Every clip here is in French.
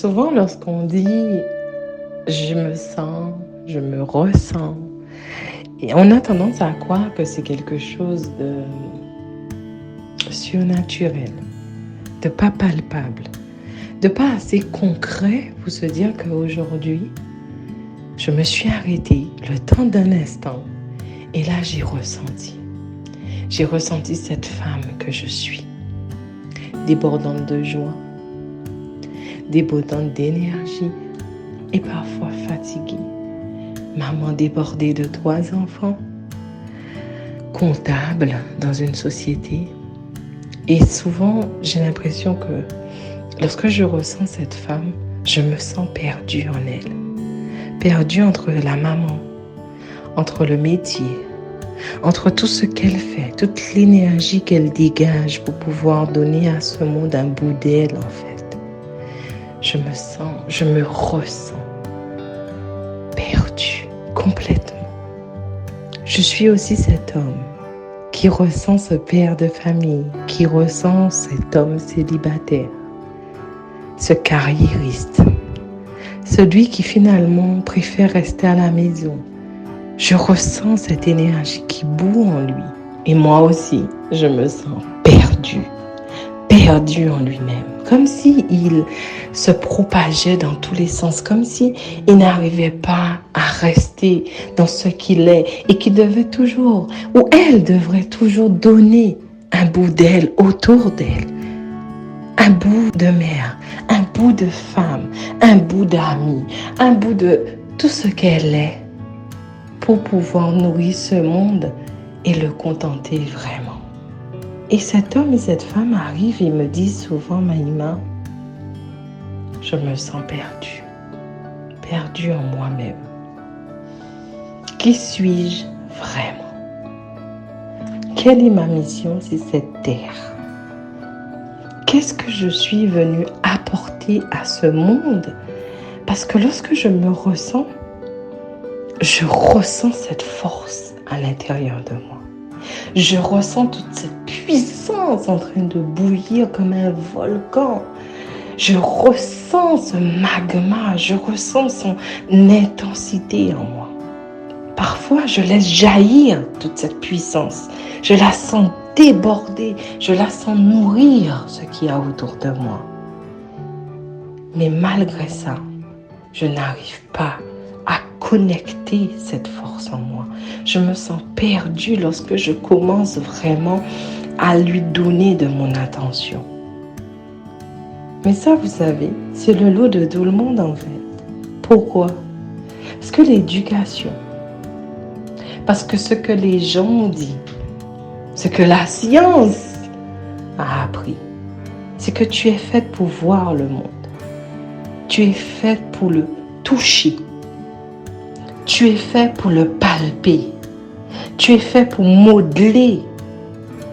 Souvent, lorsqu'on dit je me sens, je me ressens, et on a tendance à croire que c'est quelque chose de surnaturel, de pas palpable, de pas assez concret pour se dire qu'aujourd'hui, je me suis arrêtée le temps d'un instant et là j'ai ressenti. J'ai ressenti cette femme que je suis, débordante de joie, débordante d'énergie et parfois fatiguée. Maman débordée de 3 enfants, comptable dans une société. Et souvent, j'ai l'impression que lorsque je ressens cette femme, je me sens perdue en elle. Perdue entre la maman, entre le métier, entre tout ce qu'elle fait, toute l'énergie qu'elle dégage pour pouvoir donner à ce monde un bout d'elle, en fait. Je me ressens perdue, complètement. Je suis aussi cet homme qui ressent ce père de famille, qui ressent cet homme célibataire, ce carriériste, celui qui finalement préfère rester à la maison. Je ressens cette énergie qui bout en lui. Et moi aussi, je me sens perdu en lui-même. Comme s'il se propageait dans tous les sens, comme s'il n'arrivait pas à rester dans ce qu'il est et qu'il devait toujours, ou elle devrait toujours donner un bout d'elle autour d'elle. Un bout de mère, un bout de femme, un bout d'amie, un bout de tout ce qu'elle est pour pouvoir nourrir ce monde et le contenter vraiment. Et cet homme et cette femme arrivent et me disent souvent, Maïma, je me sens perdue en moi-même. Qui suis-je vraiment? Quelle est ma mission sur cette terre? Qu'est-ce que je suis venue apporter à ce monde? Parce que lorsque je me ressens, je ressens cette force à l'intérieur de moi. Je ressens toute cette puissance en train de bouillir comme un volcan. Je ressens ce magma, je ressens son intensité en moi. Parfois, je laisse jaillir toute cette puissance. Je la sens déborder, je la sens nourrir ce qu'il y a autour de moi. Mais malgré ça, je n'arrive pas à connecter cette force en moi. Je me sens perdue lorsque je commence vraiment à lui donner de mon attention. Mais ça, vous savez, c'est le lot de tout le monde en fait. Pourquoi? Parce que l'éducation, parce que ce que les gens ont dit, ce que la science a appris, c'est que tu es faite pour voir le monde. Tu es faite pour le toucher. Tu es fait pour le palper. Tu es fait pour modeler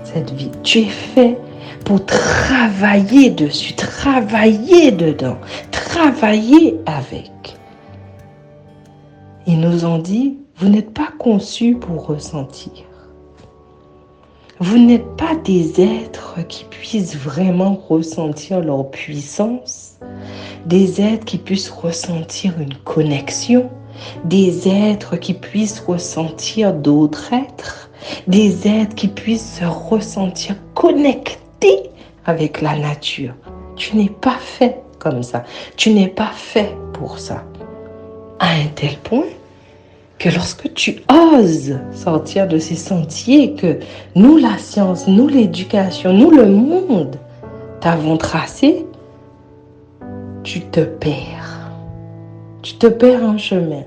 cette vie. Tu es fait pour travailler dessus, travailler dedans, travailler avec. Ils nous ont dit, vous n'êtes pas conçus pour ressentir. Vous n'êtes pas des êtres qui puissent vraiment ressentir leur puissance, des êtres qui puissent ressentir une connexion, des êtres qui puissent ressentir d'autres êtres, des êtres qui puissent se ressentir connectés avec la nature. Tu n'es pas fait comme ça. Tu n'es pas fait pour ça. À un tel point que lorsque tu oses sortir de ces sentiers que nous, la science, nous, l'éducation, nous, le monde, t'avons tracé, tu te perds. Tu te perds en chemin.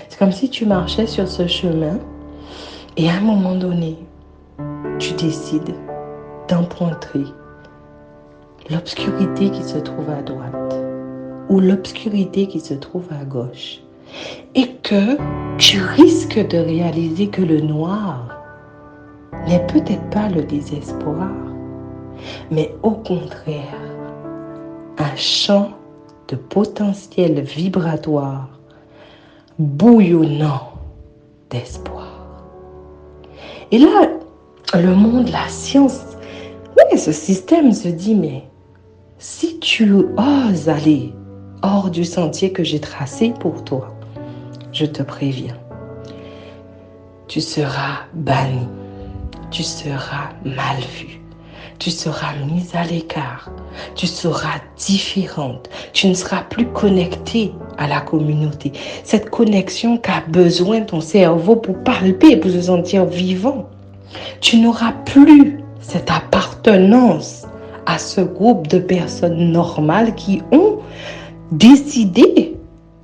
C'est comme si tu marchais sur ce chemin et à un moment donné, tu décides d'emprunter l'obscurité qui se trouve à droite ou l'obscurité qui se trouve à gauche. Et que tu risques de réaliser que le noir n'est peut-être pas le désespoir, mais au contraire, un champ de potentiel vibratoire bouillonnant d'espoir. Et là, le monde, la science, oui, ce système se dit, mais si tu oses aller hors du sentier que j'ai tracé pour toi, je te préviens, tu seras banni, tu seras mal vu, tu seras mise à l'écart, tu seras différente, tu ne seras plus connectée à la communauté. Cette connexion qu'a besoin ton cerveau pour palper, pour se sentir vivant. Tu n'auras plus cette appartenance à ce groupe de personnes normales qui ont décidé,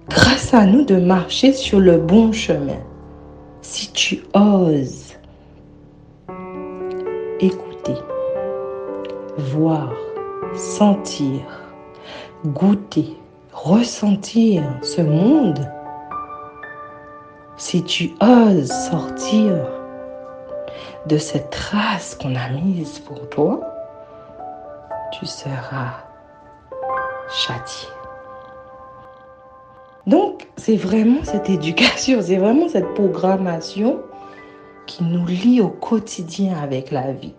grâce à nous, de marcher sur le bon chemin. Si tu oses écouter, voir, sentir, goûter, ressentir ce monde, si tu oses sortir de cette trace qu'on a mise pour toi, tu seras châtié. Donc, c'est vraiment cette éducation, c'est vraiment cette programmation qui nous lie au quotidien avec la vie.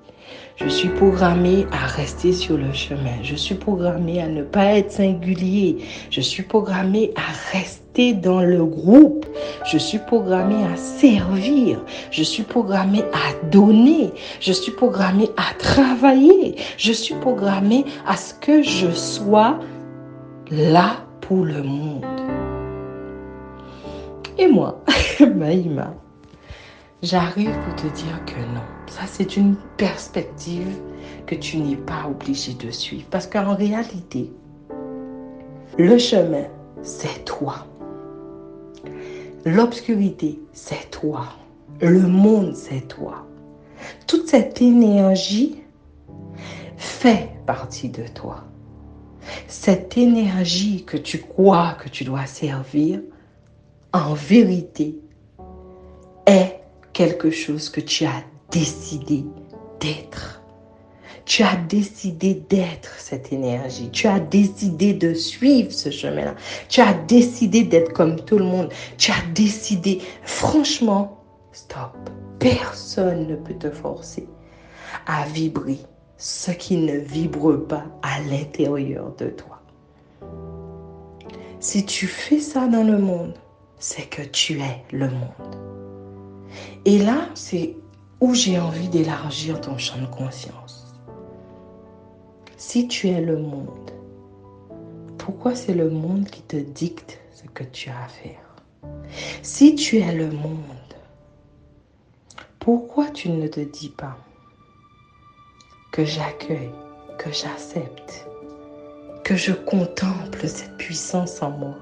Je suis programmée à rester sur le chemin. Je suis programmée à ne pas être singulier. Je suis programmée à rester dans le groupe. Je suis programmée à servir. Je suis programmée à donner. Je suis programmée à travailler. Je suis programmée à ce que je sois là pour le monde. Et moi, Maïma, j'arrive pour te dire que non. Ça, c'est une perspective que tu n'es pas obligé de suivre. Parce qu'en réalité, le chemin, c'est toi. L'obscurité, c'est toi. Le monde, c'est toi. Toute cette énergie fait partie de toi. Cette énergie que tu crois que tu dois servir, en vérité, est quelque chose que tu as décidé d'être. Tu as décidé d'être cette énergie. Tu as décidé de suivre ce chemin-là. Tu as décidé d'être comme tout le monde. Tu as décidé, franchement, stop. Personne ne peut te forcer à vibrer ce qui ne vibre pas à l'intérieur de toi. Si tu fais ça dans le monde, c'est que tu es le monde. Et là, c'est où j'ai envie d'élargir ton champ de conscience. Si tu es le monde, pourquoi c'est le monde qui te dicte ce que tu as à faire? Si tu es le monde, pourquoi tu ne te dis pas que j'accueille, que j'accepte, que je contemple cette puissance en moi?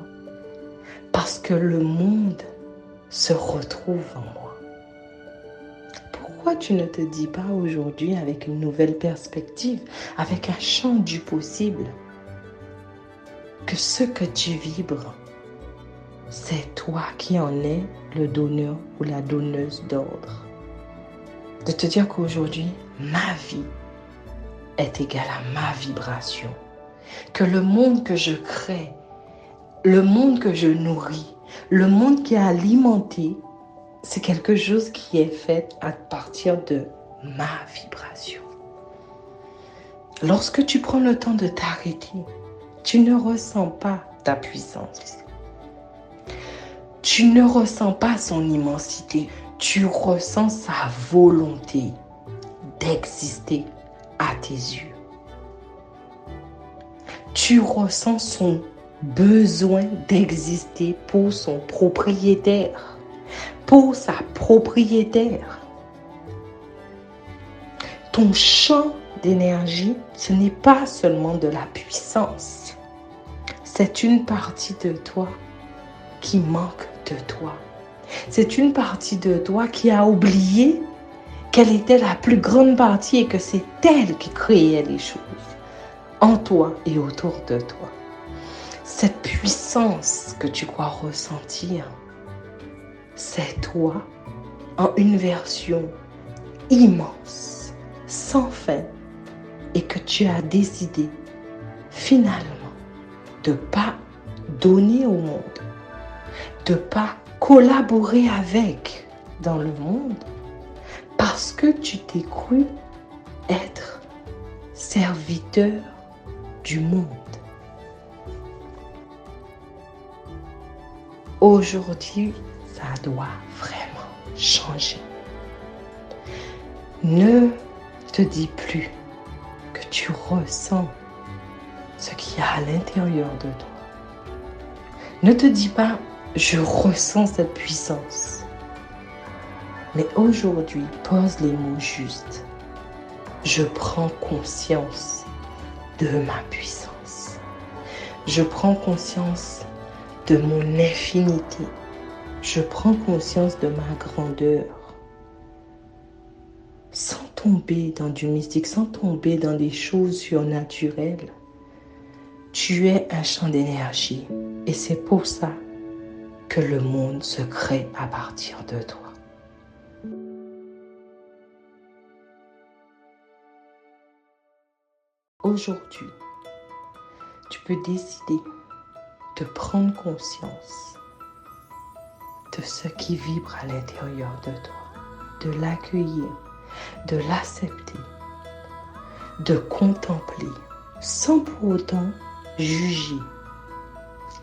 Parce que le monde se retrouve en moi. Pourquoi tu ne te dis pas aujourd'hui avec une nouvelle perspective, avec un champ du possible, que ce que tu vibres, c'est toi qui en es le donneur ou la donneuse d'ordre. De te dire qu'aujourd'hui, ma vie est égale à ma vibration. Que le monde que je crée, le monde que je nourris, le monde qui est alimenté, c'est quelque chose qui est fait à partir de ma vibration. Lorsque tu prends le temps de t'arrêter, tu ne ressens pas ta puissance. Tu ne ressens pas son immensité. Tu ressens sa volonté d'exister à tes yeux. Tu ressens son besoin d'exister pour son propriétaire, pour sa propriétaire. Ton champ d'énergie, ce n'est pas seulement de la puissance. C'est une partie de toi qui manque de toi. C'est une partie de toi qui a oublié qu'elle était la plus grande partie et que c'est elle qui créait les choses en toi et autour de toi. Cette puissance que tu crois ressentir, c'est toi en une version immense, sans fin, et que tu as décidé finalement de ne pas donner au monde, de ne pas collaborer avec dans le monde, parce que tu t'es cru être serviteur du monde. Aujourd'hui, ça doit vraiment changer. Ne te dis plus que tu ressens ce qu'il y a à l'intérieur de toi. Ne te dis pas, je ressens cette puissance. Mais aujourd'hui, pose les mots justes. Je prends conscience de ma puissance. Je prends conscience de mon infinité. Je prends conscience de ma grandeur. Sans tomber dans du mystique, sans tomber dans des choses surnaturelles. Tu es un champ d'énergie et c'est pour ça que le monde se crée à partir de toi. Aujourd'hui, tu peux décider de prendre conscience de ce qui vibre à l'intérieur de toi, de l'accueillir, de l'accepter, de contempler sans pour autant juger,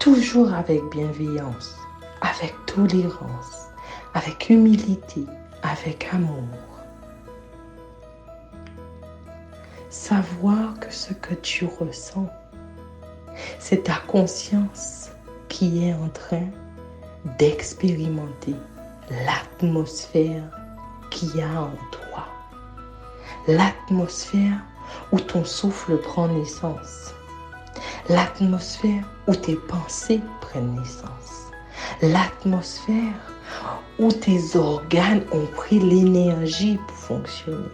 toujours avec bienveillance, avec tolérance, avec humilité, avec amour. Savoir que ce que tu ressens, c'est ta conscience qui est en train d'expérimenter l'atmosphère qu'il y a en toi. L'atmosphère où ton souffle prend naissance. L'atmosphère où tes pensées prennent naissance. L'atmosphère où tes organes ont pris l'énergie pour fonctionner.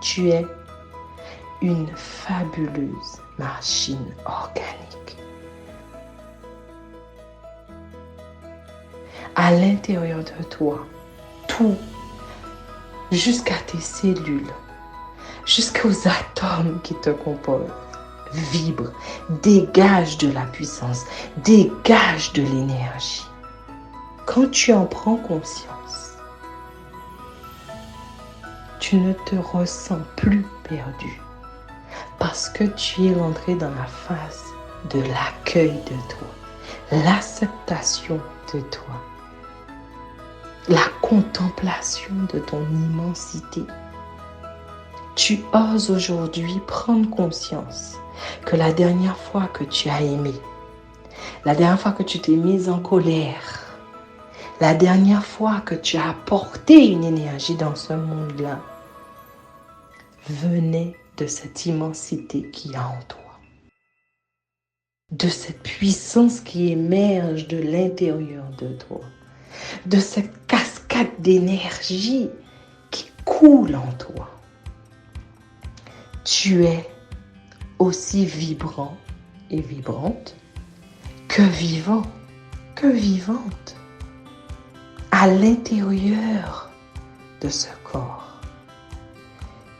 Tu es une fabuleuse machine organique. À l'intérieur de toi, tout, jusqu'à tes cellules, jusqu'aux atomes qui te composent, vibre, dégage de la puissance, dégage de l'énergie. Quand tu en prends conscience, tu ne te ressens plus perdu parce que tu es rentré dans la phase de l'accueil de toi, l'acceptation de toi, la contemplation de ton immensité. Tu oses aujourd'hui prendre conscience que la dernière fois que tu as aimé, la dernière fois que tu t'es mise en colère, la dernière fois que tu as apporté une énergie dans ce monde-là, venait de cette immensité qui y a en toi, de cette puissance qui émerge de l'intérieur de toi, de cette cascade d'énergie qui coule en toi. Tu es aussi vibrant et vibrante que vivant, que vivante à l'intérieur de ce corps.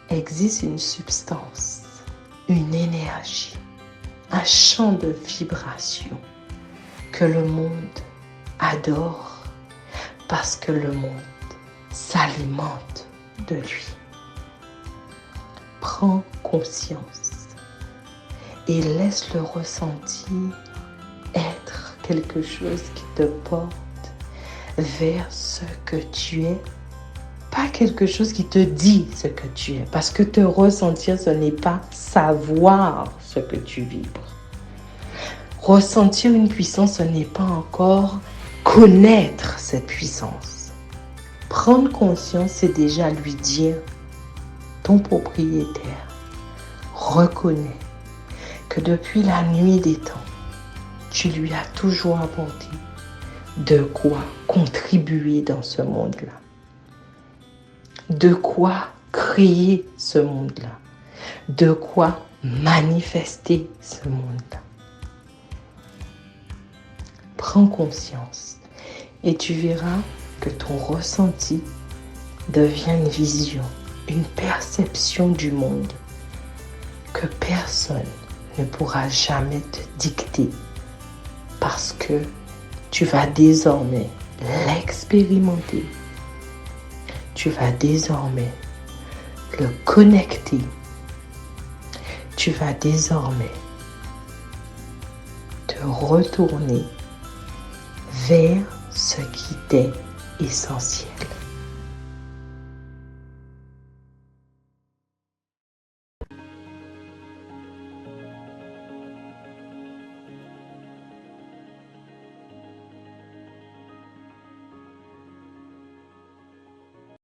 Existe une substance, une énergie, un champ de vibration que le monde adore parce que le monde s'alimente de lui. Prends conscience et laisse le ressenti être quelque chose qui te porte vers ce que tu es. Pas quelque chose qui te dit ce que tu es. Parce que te ressentir, ce n'est pas savoir ce que tu vibres. Ressentir une puissance, ce n'est pas encore connaître cette puissance. Prendre conscience, c'est déjà lui dire, ton propriétaire reconnaît que depuis la nuit des temps, tu lui as toujours apporté de quoi contribuer dans ce monde-là. De quoi créer ce monde-là, de quoi manifester ce monde-là. Prends conscience et tu verras que ton ressenti devient une vision, une perception du monde que personne ne pourra jamais te dicter parce que tu vas désormais l'expérimenter. Tu vas désormais le connecter. Tu vas désormais te de retourner vers ce qui t'est essentiel.